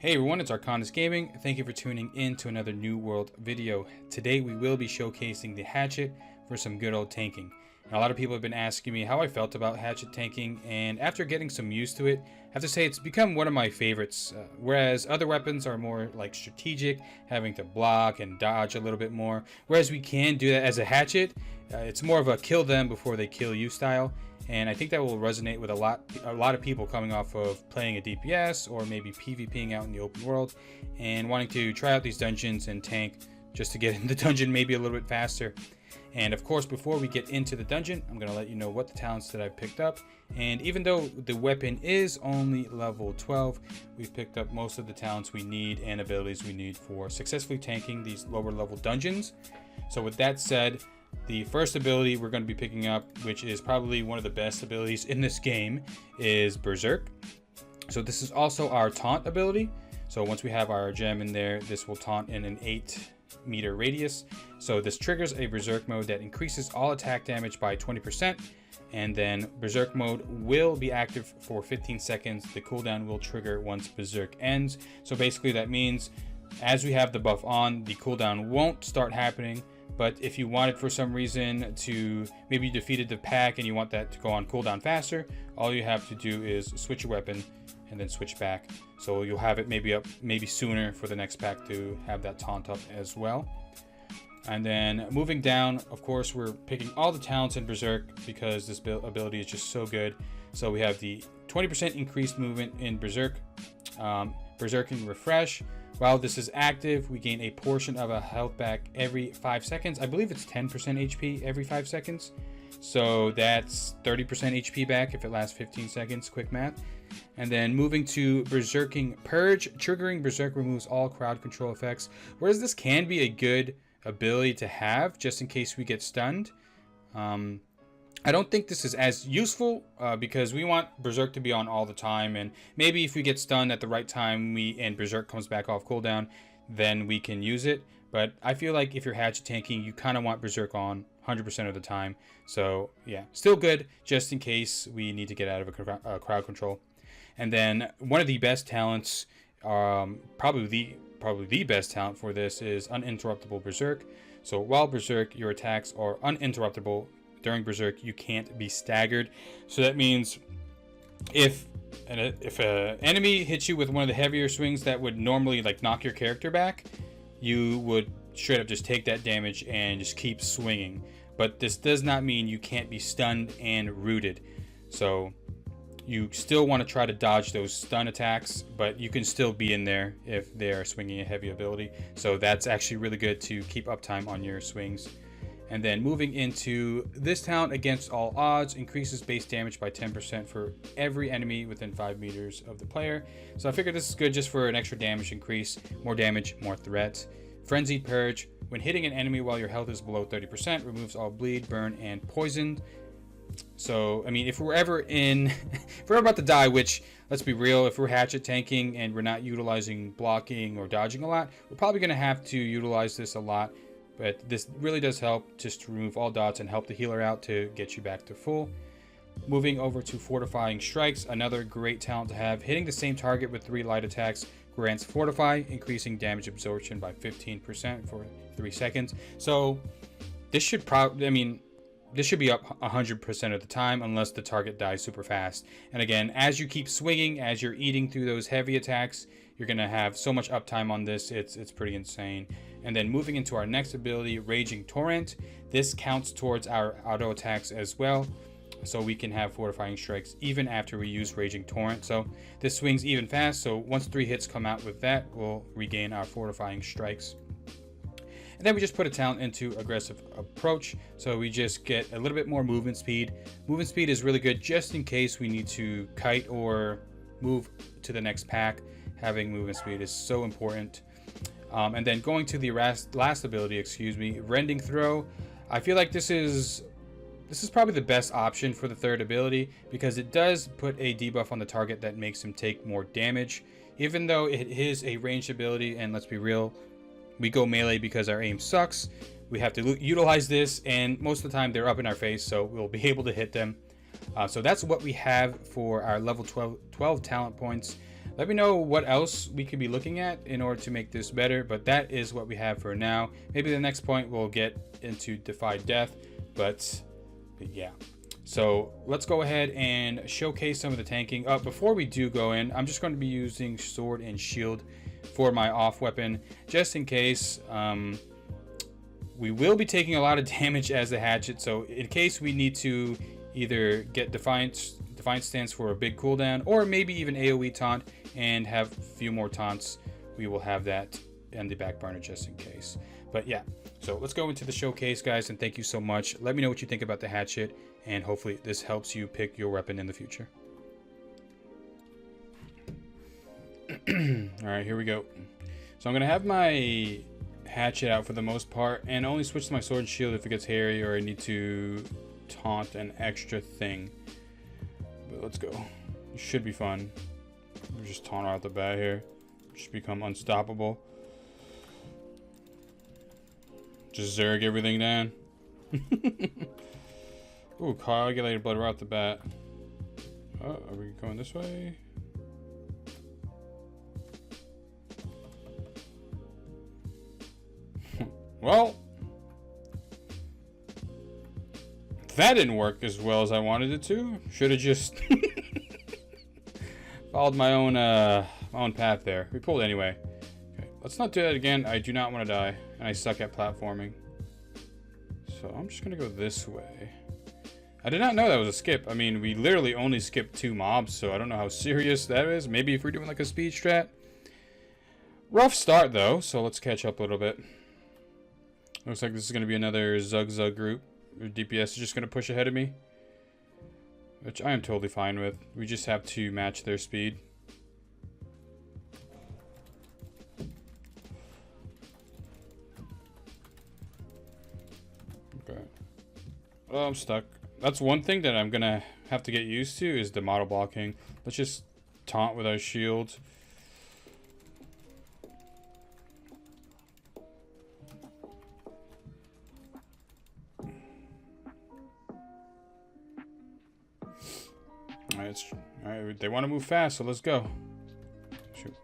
Hey everyone, it's Arcanus Gaming. Thank you for tuning in to another New World video. Today we will be showcasing the Hatchet for some good old tanking. And a lot of people have been asking me how I felt about Hatchet tanking, and after getting some used to it, I have to say it's become one of my favorites. Whereas other weapons are more like strategic, having to block and dodge a little bit more. Whereas we can do that as a Hatchet, it's more of a kill them before they kill you style. And I think that will resonate with a lot of people coming off of playing a DPS or maybe PvPing out in the open world and wanting to try out these dungeons and tank just to get in the dungeon maybe a little bit faster. And of course, before we get into the dungeon, I'm going to let you know what the talents that I've picked up. And even though the weapon is only level 12, we've picked up most of the talents we need and abilities we need for successfully tanking these lower level dungeons. So with that said, the first ability we're going to be picking up, which is probably one of the best abilities in this game, is Berserk. So this is also our taunt ability. So once we have our gem in there, this will taunt in an 8-meter radius. So this triggers a Berserk mode that increases all attack damage by 20%. And then Berserk mode will be active for 15 seconds. The cooldown will trigger once Berserk ends. So basically that means as we have the buff on, the cooldown won't start happening. But if you wanted for some reason to, maybe you defeated the pack and you want that to go on cooldown faster, all you have to do is switch your weapon and then switch back. So you'll have it maybe up maybe sooner for the next pack to have that taunt up as well. And then moving down, of course, we're picking all the talents in Berserk because this ability is just so good. So we have the 20% increased movement in Berserk, Berserking Refresh. While this is active, we gain a portion of a health back every 5 seconds. I believe it's 10% HP every 5 seconds. So that's 30% HP back if it lasts 15 seconds, quick math. And then moving to Berserking Purge, triggering Berserk removes all crowd control effects. Whereas this can be a good ability to have just in case we get stunned. I don't think this is as useful because we want Berserk to be on all the time, and maybe if we get stunned at the right time and Berserk comes back off cooldown, then we can use it. But I feel like if you're Hatchet tanking, you kind of want Berserk on 100% of the time. So yeah, still good just in case we need to get out of a crowd control. And then one of the best talents, probably the best talent for this, is Uninterruptible Berserk. So while Berserk, your attacks are uninterruptible. During Berserk, you can't be staggered. So that means if an enemy hits you with one of the heavier swings that would normally like knock your character back, you would straight up just take that damage and just keep swinging. But this does not mean you can't be stunned and rooted. So you still want to try to dodge those stun attacks, but you can still be in there if they are swinging a heavy ability. So that's actually really good to keep uptime on your swings. And then moving into this talent, Against All Odds, increases base damage by 10% for every enemy within 5 meters of the player. So I figured this is good just for an extra damage increase, more damage, more threats. Frenzied Purge, when hitting an enemy while your health is below 30%, removes all bleed, burn, and poison. So, I mean, if we're ever if we're about to die, which, let's be real, if we're Hatchet tanking and we're not utilizing blocking or dodging a lot, we're probably going to have to utilize this a lot. But this really does help just to remove all dots and help the healer out to get you back to full. Moving over to Fortifying Strikes, another great talent to have. Hitting the same target with 3 light attacks grants Fortify, increasing damage absorption by 15% for 3 seconds. So this should this should be up 100% of the time unless the target dies super fast. And again, as you keep swinging, as you're eating through those heavy attacks, you're going to have so much uptime on this, it's pretty insane. And then moving into our next ability, Raging Torrent. This counts towards our auto attacks as well. So we can have Fortifying Strikes even after we use Raging Torrent. So this swings even fast. So once 3 hits come out with that, we'll regain our Fortifying Strikes. And then we just put a talent into Aggressive Approach. So we just get a little bit more movement speed. Movement speed is really good just in case we need to kite or move to the next pack. Having movement speed is so important. And then going to the last ability, Rending Throw. I feel like this is probably the best option for the third ability because it does put a debuff on the target that makes him take more damage. Even though it is a ranged ability, and let's be real, we go melee because our aim sucks. We have to utilize this, and most of the time they're up in our face, so we'll be able to hit them. So that's what we have for our level 12 talent points. Let me know what else we could be looking at in order to make this better, but that is what we have for now. Maybe the next point we'll get into Defy Death, but yeah. So let's go ahead and showcase some of the tanking. Before we do go in, I'm just going to be using sword and shield for my off weapon, just in case. We will be taking a lot of damage as the Hatchet, so in case we need to either get Defiance stance for a big cooldown, or maybe even AoE taunt and have a few more taunts, we will have that in the back burner just in case. But yeah, so let's go into the showcase, guys, and thank you so much. Let me know what you think about the Hatchet, and hopefully this helps you pick your weapon in the future. Alright, here we go. So I'm going to have my Hatchet out for the most part, and only switch to my sword and shield if it gets hairy or I need to taunt an extra thing. But let's go. It should be fun. We'll just taunt out the bat here. Just become unstoppable. Just zerg everything down. Ooh, coagulated blood right off the bat. Oh, are we going this way? Well, that didn't work as well as I wanted it to. Should have just followed my own path there. We pulled anyway. Okay, let's not do that again. I do not want to die, and I suck at platforming. So I'm just gonna go this way. I did not know that was a skip. I mean, we literally only skipped 2 mobs, so I don't know how serious that is. Maybe if we're doing like a speed strat. Rough start though, so let's catch up a little bit. Looks like this is going to be another Zug group. DPS is just going to push ahead of me, which I am totally fine with. We just have to match their speed. Okay. Oh, I'm stuck. That's one thing that I'm going to have to get used to is the model blocking. Let's just taunt with our shield. Alright, they want to move fast, so let's go. Shoot.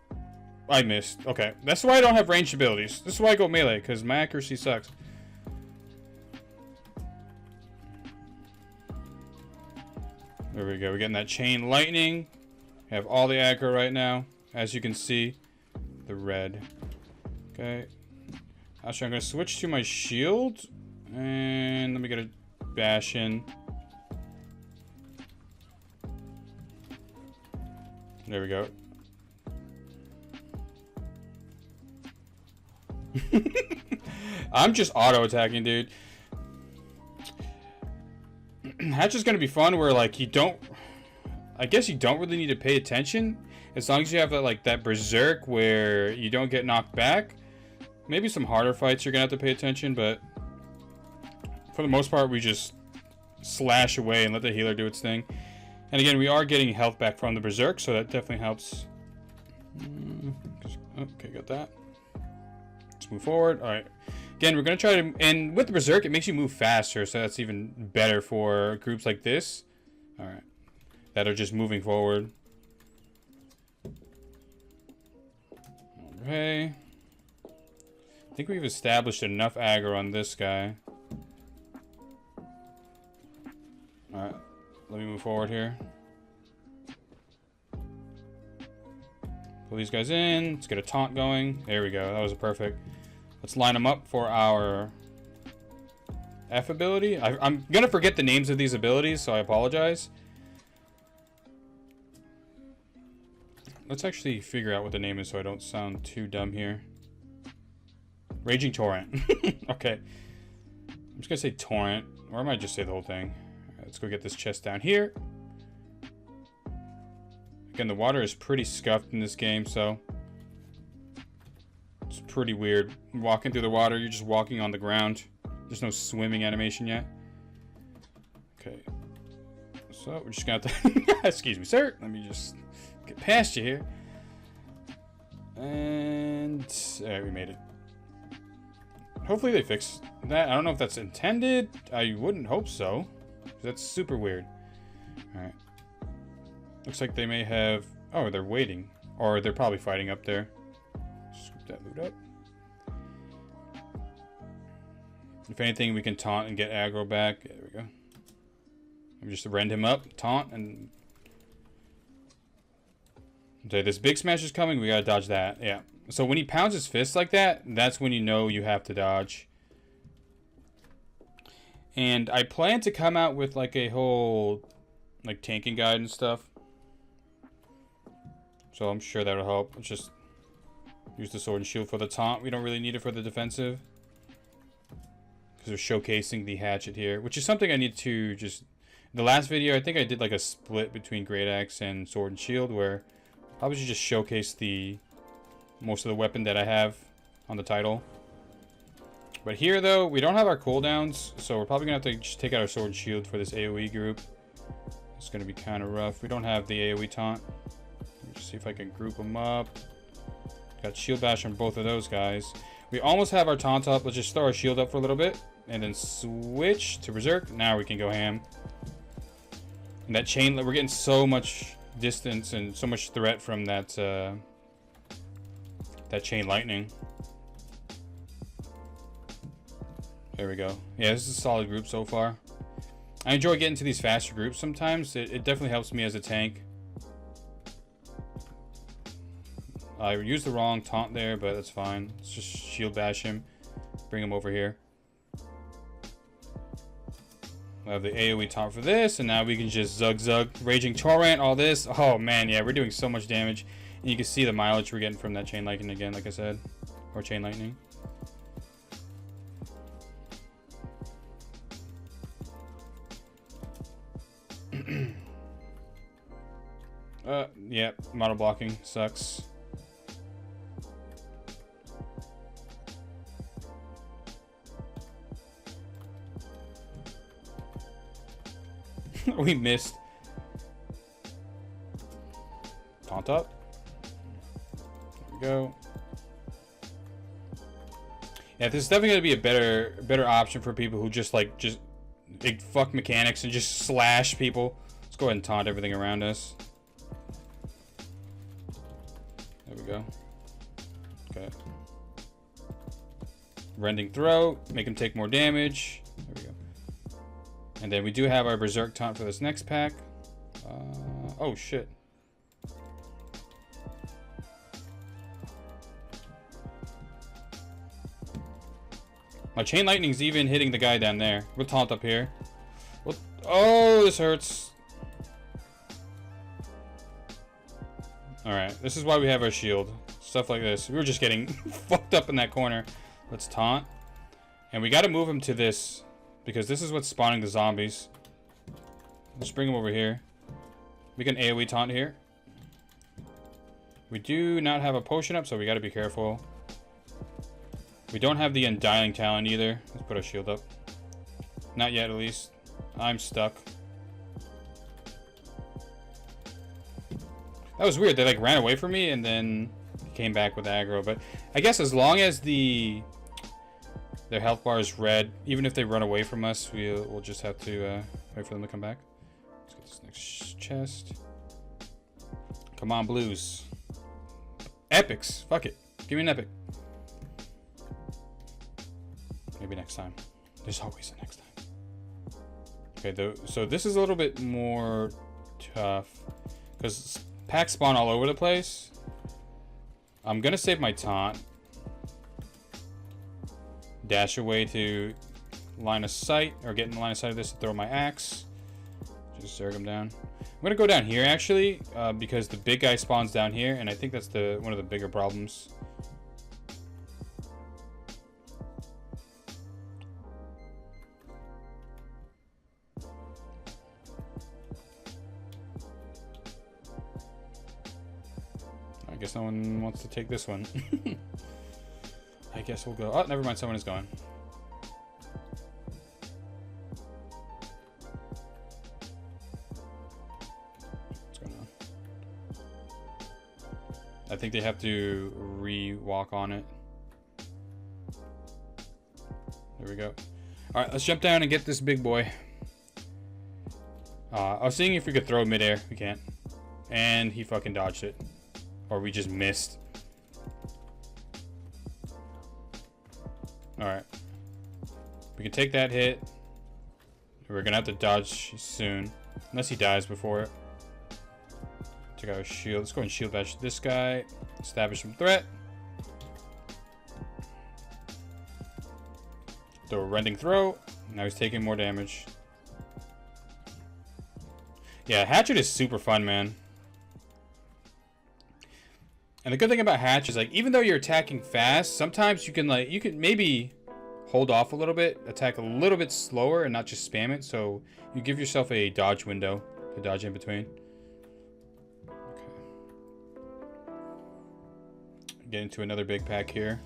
I missed. Okay, that's why I don't have ranged abilities. This is why I go melee, because my accuracy sucks. There we go. We're getting that chain lightning. We have all the aggro right now, as you can see. The red. Okay. Actually, I'm going to switch to my shield. And let me get a bash in. There we go. I'm just auto-attacking, dude. Hatchet's gonna be fun where, like, you don't... I guess you don't really need to pay attention. As long as you have, that berserk where you don't get knocked back. Maybe some harder fights you're gonna have to pay attention, but... for the most part, we just slash away and let the healer do its thing. And again, we are getting health back from the berserk, so that definitely helps. Okay, got that. Let's move forward. All right. Again, we're going to try to... and with the berserk, it makes you move faster, so that's even better for groups like this. All right. That are just moving forward. Okay. I think we've established enough aggro on this guy. All right. Let me move forward here. Pull these guys in. Let's get a taunt going. There we go. That was perfect. Let's line them up for our F ability. I'm going to forget the names of these abilities, so I apologize. Let's actually figure out what the name is so I don't sound too dumb here. Raging Torrent. Okay. I'm just going to say Torrent. Or I might just say the whole thing. Let's go get this chest down here. Again, the water is pretty scuffed in this game, so it's pretty weird. Walking through the water, you're just walking on the ground. There's no swimming animation yet. Okay. So we're just gonna have to excuse me, sir. Let me just get past you here. And there, we made it. Hopefully they fix that. I don't know if that's intended. I wouldn't hope so. That's super weird. Alright. Looks like they may have... oh, they're waiting. Or they're probably fighting up there. Scoop that loot up. If anything, we can taunt and get aggro back. There we go. We just rend him up, taunt, and... Okay, this big smash is coming. We gotta dodge that. Yeah. So when he pounds his fist like that, that's when you know you have to dodge. And I plan to come out with like a whole like tanking guide and stuff. So I'm sure that'll help. Let's just use the sword and shield for the taunt. We don't really need it for the defensive. Because we're showcasing the hatchet here. Which is something I need to just... The last video, I think I did like a split between great axe and sword and shield. Where I was just showcase the... most of the weapon that I have on the title. But here though, we don't have our cooldowns. So we're probably going to have to just take out our sword and shield for this AoE group. It's going to be kind of rough. We don't have the AoE taunt. Let me just see if I can group them up. Got shield bash on both of those guys. We almost have our taunt up. Let's just throw our shield up for a little bit. And then switch to berserk. Now we can go ham. And that chain, we're getting so much distance and so much threat from that that chain lightning. There we go. Yeah, this is a solid group so far. I enjoy getting to these faster groups sometimes. It definitely helps me as a tank. I used the wrong taunt there, but that's fine. Let's just shield bash him. Bring him over here. We have the AoE taunt for this, and now we can just zug. Raging Torrent, all this. Oh man, yeah, we're doing so much damage. And you can see the mileage we're getting from that chain lightning again, like I said. Or chain lightning. Yeah, mono blocking sucks. We missed. Taunt up. There we go. Yeah, this is definitely gonna be a better option for people who just fuck mechanics and just slash people. Let's go ahead and taunt everything around us. There we go. Okay. Rending throat, make him take more damage. There we go. And then we do have our berserk taunt for this next pack. Oh shit. My chain lightning's even hitting the guy down there. We'll taunt up here. Oh, this hurts. Alright, this is why we have our shield. Stuff like this. We were just getting fucked up in that corner. Let's taunt. And we gotta move him to this, because this is what's spawning the zombies. Let's bring him over here. We can AoE taunt here. We do not have a potion up, so we gotta be careful. We don't have the Undying Talent either. Let's put our shield up. Not yet, at least. I'm stuck. That was weird. They like ran away from me and then came back with aggro. But I guess as long as their health bar is red, even if they run away from us, we'll just have to wait for them to come back. Let's get this next chest. Come on, blues. Epics. Fuck it. Give me an epic. Maybe next time. There's always a next time. Okay, so this is a little bit more tough because packs spawn all over the place. I'm gonna save my taunt. Dash away to line of sight, or get in the line of sight of this to throw my axe. Just zerg him down. I'm gonna go down here actually, because the big guy spawns down here, and I think that's one of the bigger problems. I guess no one wants to take this one. I guess we'll go. Oh, never mind. Someone is going. What's going on? I think they have to re-walk on it. There we go. All right, let's jump down and get this big boy. I was seeing if we could throw midair. We can't. And he fucking dodged it. Or we just missed. Alright. We can take that hit. We're gonna have to dodge soon. Unless he dies before it. Take out his shield. Let's go and shield bash this guy. Establish some threat. Throw a rending throw. Now he's taking more damage. Yeah, Hatchet is super fun, man. And the good thing about Hatch is, like, even though you're attacking fast, sometimes you can maybe hold off a little bit, attack a little bit slower and not just spam it, so you give yourself a dodge window to dodge in between. Okay. Get into another big pack here.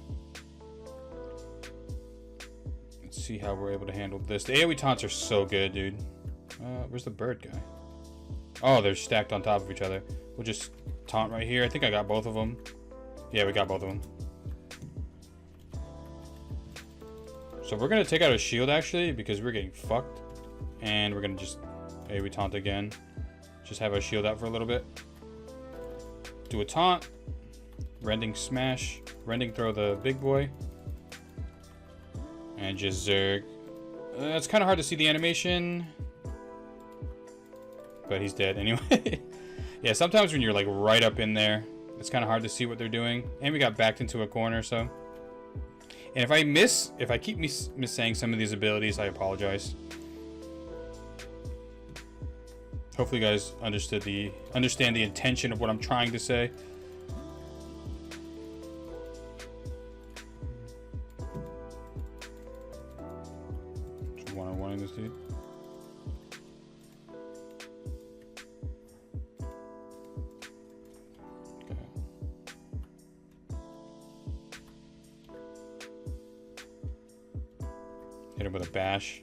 Let's see how we're able to handle this. The AoE taunts are so good, dude. Where's the bird guy? Oh, they're stacked on top of each other. We'll just taunt right here. I think I got both of them. Yeah, we got both of them. So we're going to take out a shield, actually, because we're getting fucked. And we're going to just AoE taunt again. Just have our shield out for a little bit. Do a taunt. Rending smash. Rending throw the big boy. And just zerg. It's kind of hard to see the animation. But he's dead anyway. Yeah, sometimes when you're like right up in there, it's kind of hard to see what they're doing. And we got backed into a corner, so. And if I keep saying some of these abilities, I apologize. Hopefully you guys understand the intention of what I'm trying to say. Just one-on-one this dude. Hit him with a bash.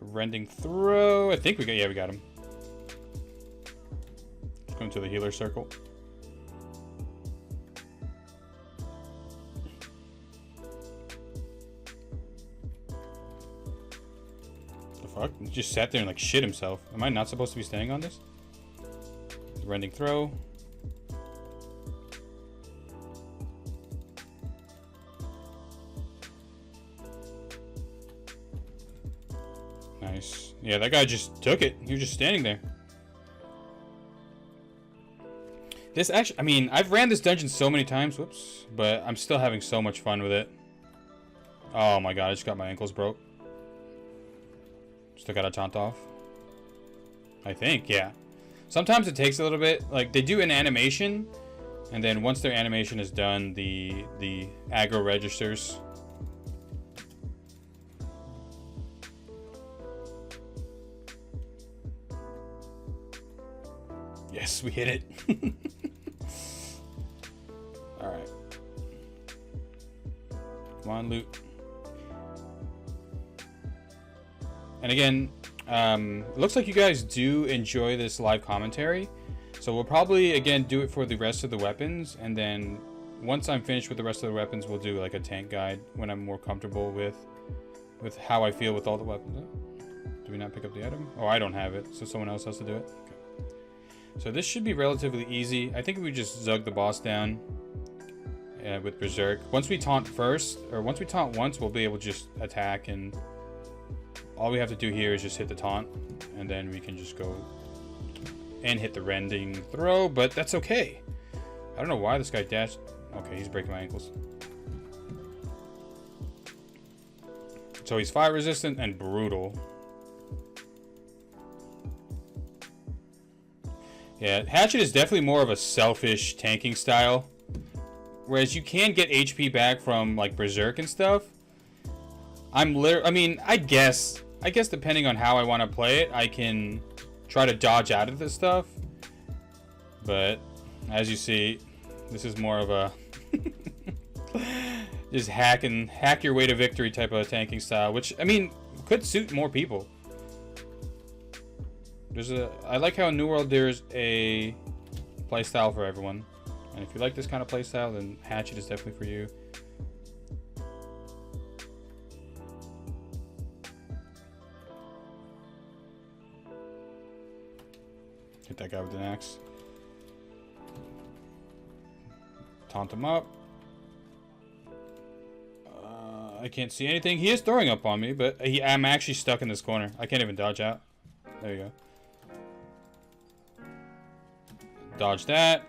A rending throw. I think we got, yeah, we got him. Let's go into the healer circle. The fuck? He just sat there and like shit himself. Am I not supposed to be staying on this? Rending throw. Nice. Yeah, that guy just took it. He was just standing there. This actually, I mean, I've ran this dungeon so many times, whoops, but I'm still having so much fun with it. Oh my god, I just got my ankles broke. Still got a taunt off. I think, yeah. Sometimes it takes a little bit. Like, they do an animation, and then once their animation is done, the aggro registers. Yes, we hit it. Alright. Come on, loot. And again, it looks like you guys do enjoy this live commentary. So we'll probably, again, do it for the rest of the weapons. And then once I'm finished with the rest of the weapons, we'll do like a tank guide when I'm more comfortable with how I feel with all the weapons. Do we not pick up the item? Oh, I don't have it, so someone else has to do it. Okay. So this should be relatively easy. I think we just zug the boss down with Berserk. Once we taunt first, or once we taunt once, we'll be able to just attack, and all we have to do here is just hit the taunt, and then we can just go and hit the rending throw, but that's okay. I don't know why this guy dashed. Okay, he's breaking my ankles. So he's fire resistant and brutal. Yeah, Hatchet is definitely more of a selfish tanking style. Whereas you can get HP back from like Berserk and stuff. I mean, I guess depending on how I want to play it, I can try to dodge out of this stuff. But as you see, this is more of a just hack your way to victory type of tanking style, which I mean could suit more people. I like how in New World there's a playstyle for everyone. And if you like this kind of playstyle, then Hatchet is definitely for you. Hit that guy with an axe. Taunt him up. I can't see anything. He is throwing up on me, but I'm actually stuck in this corner. I can't even dodge out. There you go. Dodge that.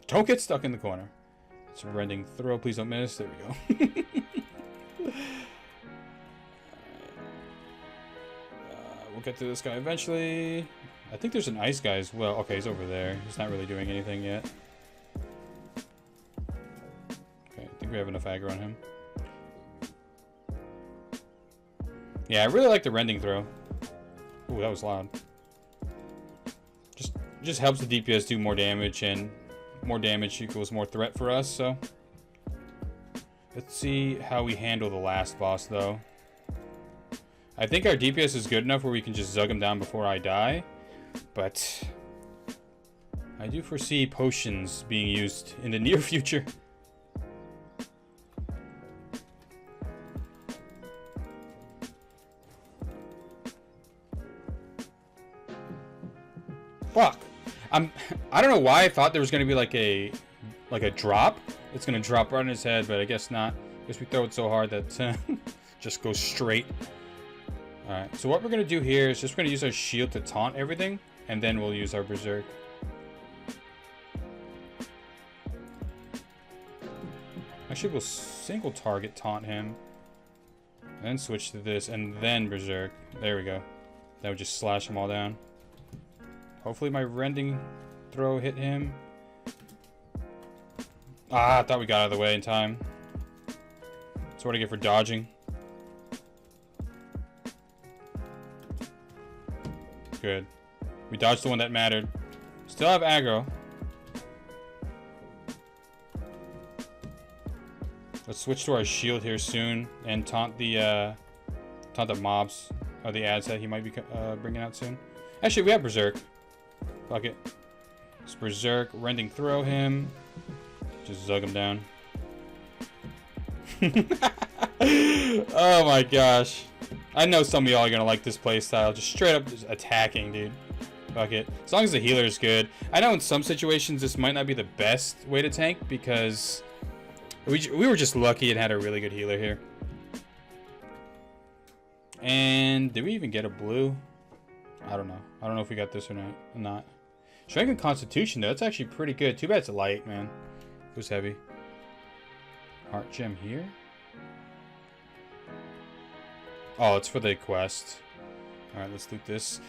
Don't get stuck in the corner. It's a rending throw. Please don't miss. There we go. We'll get to this guy eventually. I think there's an ice guy as well. Okay, he's over there. He's not really doing anything yet. Okay, I think we have enough aggro on him. Yeah, I really like the rending throw. Ooh, that was loud. Just helps the DPS do more damage, and more damage equals more threat for us, so. Let's see how we handle the last boss, though. I think our DPS is good enough where we can just zug him down before I die. But I do foresee potions being used in the near future. Fuck. I don't know why I thought there was gonna be like a drop. It's gonna drop right on his head, but I guess not. I guess we throw it so hard that just goes straight. Alright, so what we're going to do here is just we're going to use our shield to taunt everything, and then we'll use our berserk. Actually, we'll single target taunt him, and then switch to this, and then berserk. There we go. That would just slash them all down. Hopefully my rending throw hit him. Ah, I thought we got out of the way in time. That's what I get for dodging. Good. We dodged the one that mattered. Still have aggro. Let's switch to our shield here soon and taunt the mobs or the ads that he might be bringing out soon. Actually, we have berserk. Fuck it. Let's berserk, rending throw him. Just zug him down. Oh my gosh. I know some of y'all are gonna like this playstyle. Just straight up just attacking, dude. Fuck it. As long as the healer is good. I know in some situations this might not be the best way to tank because we were just lucky and had a really good healer here. And did we even get a blue? I don't know. I don't know if we got this or not. Strength and Constitution though, that's actually pretty good. Too bad it's light, man. It was heavy. Heart gem here. Oh, it's for the quest. Alright, let's loot this.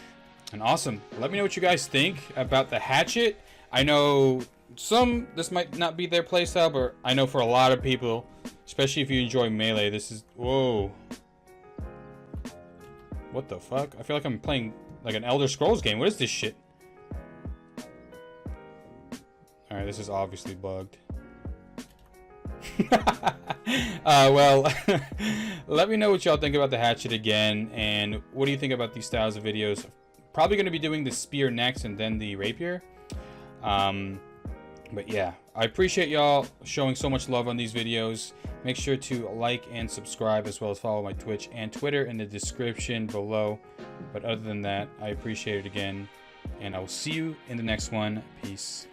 And awesome. Let me know what you guys think about the Hatchet. I know this might not be their playstyle, but I know for a lot of people, especially if you enjoy melee, this is... Whoa. What the fuck? I feel like I'm playing like an Elder Scrolls game. What is this shit? Alright, this is obviously bugged. Well, let me know what y'all think about the Hatchet again, and what do you think about these styles of videos. Probably going to be doing the spear next and then the rapier. But yeah, I appreciate y'all showing so much love on these videos. Make sure to like and subscribe, as well as follow my Twitch and Twitter in the description below. But other than that, I appreciate it again, and I will see you in the next one. Peace.